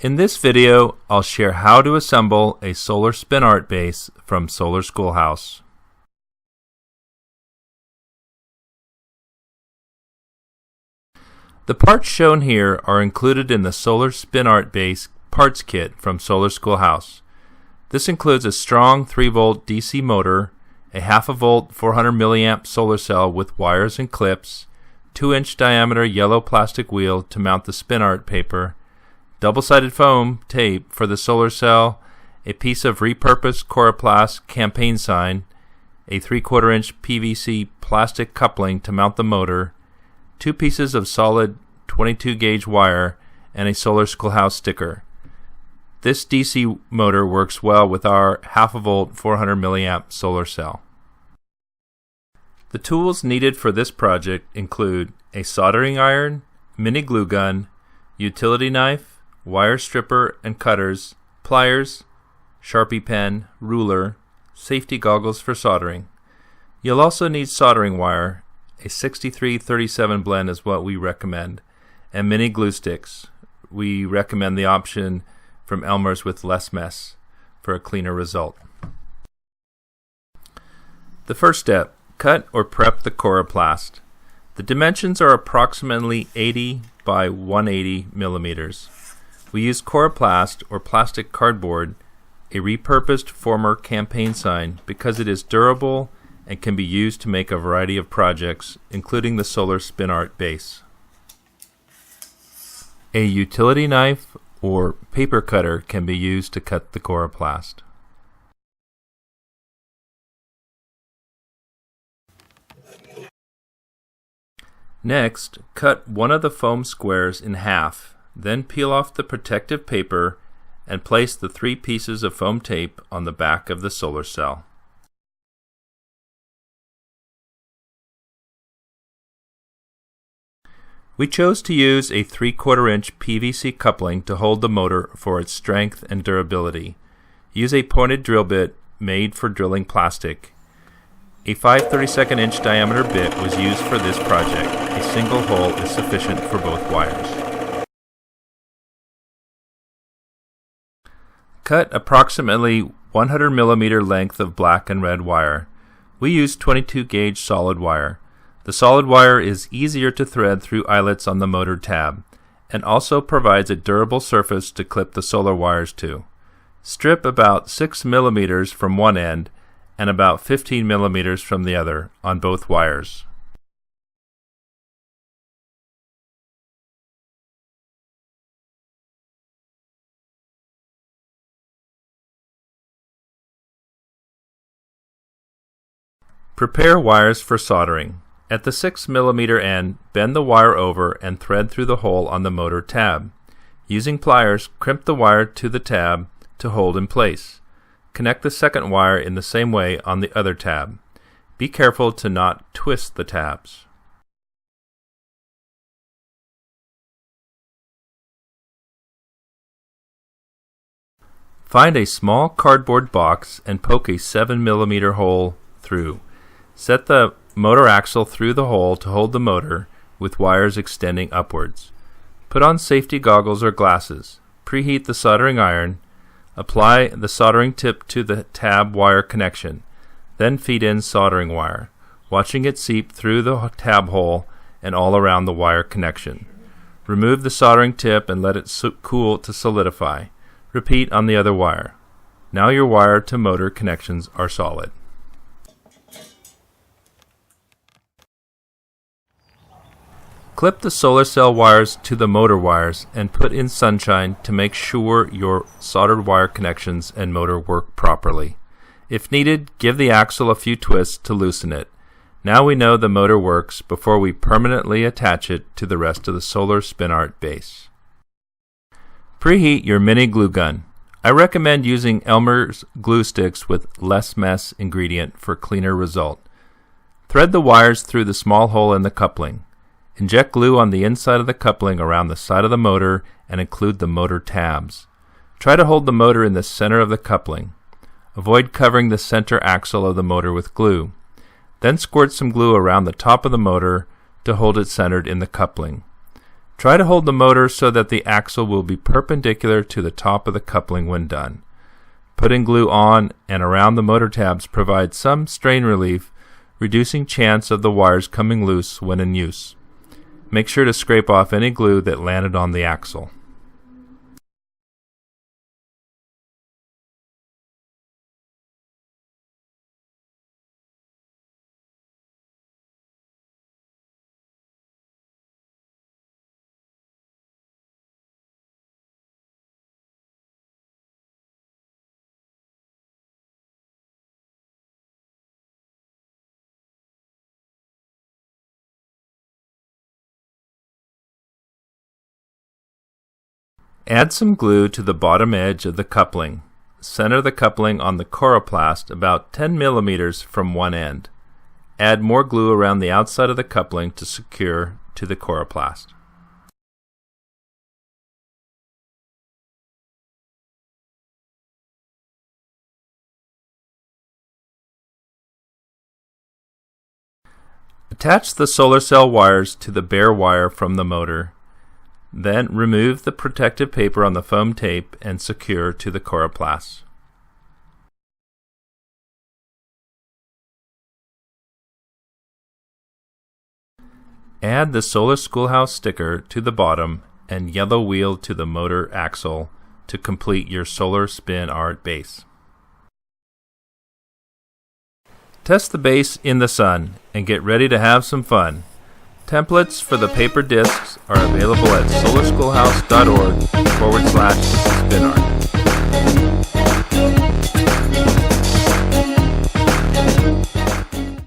In this video, I'll share how to assemble a solar spin art base from Solar Schoolhouse. The parts shown here are included in the Solar Spin Art Base parts kit from Solar Schoolhouse. This includes a strong 3-volt DC motor, a half a volt 400 milliamp solar cell with wires and clips, 2-inch diameter yellow plastic wheel to mount the spin art paper, double-sided foam tape for the solar cell, a piece of repurposed Coroplast campaign sign, a 3/4 inch PVC plastic coupling to mount the motor, 2 pieces of solid 22 gauge wire, and a Solar Schoolhouse sticker. This DC motor works well with our half a volt 400 milliamp solar cell. The tools needed for this project include a soldering iron, mini glue gun, utility knife, wire stripper and cutters, pliers, Sharpie pen, ruler, safety goggles for soldering. You'll also need soldering wire. A 63-37 blend is what we recommend, and mini glue sticks. We recommend the option from Elmer's with less mess for a cleaner result. The first step, cut or prep the Coroplast. The dimensions are approximately 80 by 180 millimeters. We use Coroplast or plastic cardboard, a repurposed former campaign sign, because it is durable and can be used to make a variety of projects, including the solar spin art base. A utility knife or paper cutter can be used to cut the Coroplast. Next, cut one of the foam squares in half. Then peel off the protective paper and place the 3 pieces of foam tape on the back of the solar cell. We chose to use a 3/4 inch PVC coupling to hold the motor for its strength and durability. Use a pointed drill bit made for drilling plastic. A 5/32 inch diameter bit was used for this project. A single hole is sufficient for both wires. Cut approximately 100 millimeter length of black and red wire. We use 22 gauge solid wire. The solid wire is easier to thread through eyelets on the motor tab, and also provides a durable surface to clip the solar wires to. Strip about 6 millimeters from one end and about 15 millimeters from the other on both wires. Prepare wires for soldering. At the 6 millimeter end, bend the wire over and thread through the hole on the motor tab. Using pliers, crimp the wire to the tab to hold in place. Connect the second wire in the same way on the other tab. Be careful to not twist the tabs. Find a small cardboard box and poke a 7 millimeter hole through. Set the motor axle through the hole to hold the motor, with wires extending upwards. Put on safety goggles or glasses. Preheat the soldering iron. Apply the soldering tip to the tab wire connection. Then feed in soldering wire, watching it seep through the tab hole and all around the wire connection. Remove the soldering tip and let it cool to solidify. Repeat on the other wire. Now your wire to motor connections are solid. Clip the solar cell wires to the motor wires and put in sunshine to make sure your soldered wire connections and motor work properly. If needed, give the axle a few twists to loosen it. Now we know the motor works before we permanently attach it to the rest of the solar spin art base. Preheat your mini glue gun. I recommend using Elmer's glue sticks with less mess ingredient for cleaner result. Thread the wires through the small hole in the coupling. Inject glue on the inside of the coupling around the side of the motor and include the motor tabs. Try to hold the motor in the center of the coupling. Avoid covering the center axle of the motor with glue. Then squirt some glue around the top of the motor to hold it centered in the coupling. Try to hold the motor so that the axle will be perpendicular to the top of the coupling when done. Putting glue on and around the motor tabs provides some strain relief, reducing chance of the wires coming loose when in use. Make sure to scrape off any glue that landed on the axle. Add some glue to the bottom edge of the coupling. Center the coupling on the Coroplast about 10 millimeters from one end. Add more glue around the outside of the coupling to secure to the Coroplast. Attach the solar cell wires to the bare wire from the motor. Then remove the protective paper on the foam tape and secure to the Coroplast. Add the Solar Schoolhouse sticker to the bottom and yellow wheel to the motor axle to complete your solar spin art base. Test the base in the sun and get ready to have some fun. Templates for the paper discs are available at solarschoolhouse.org/spinart.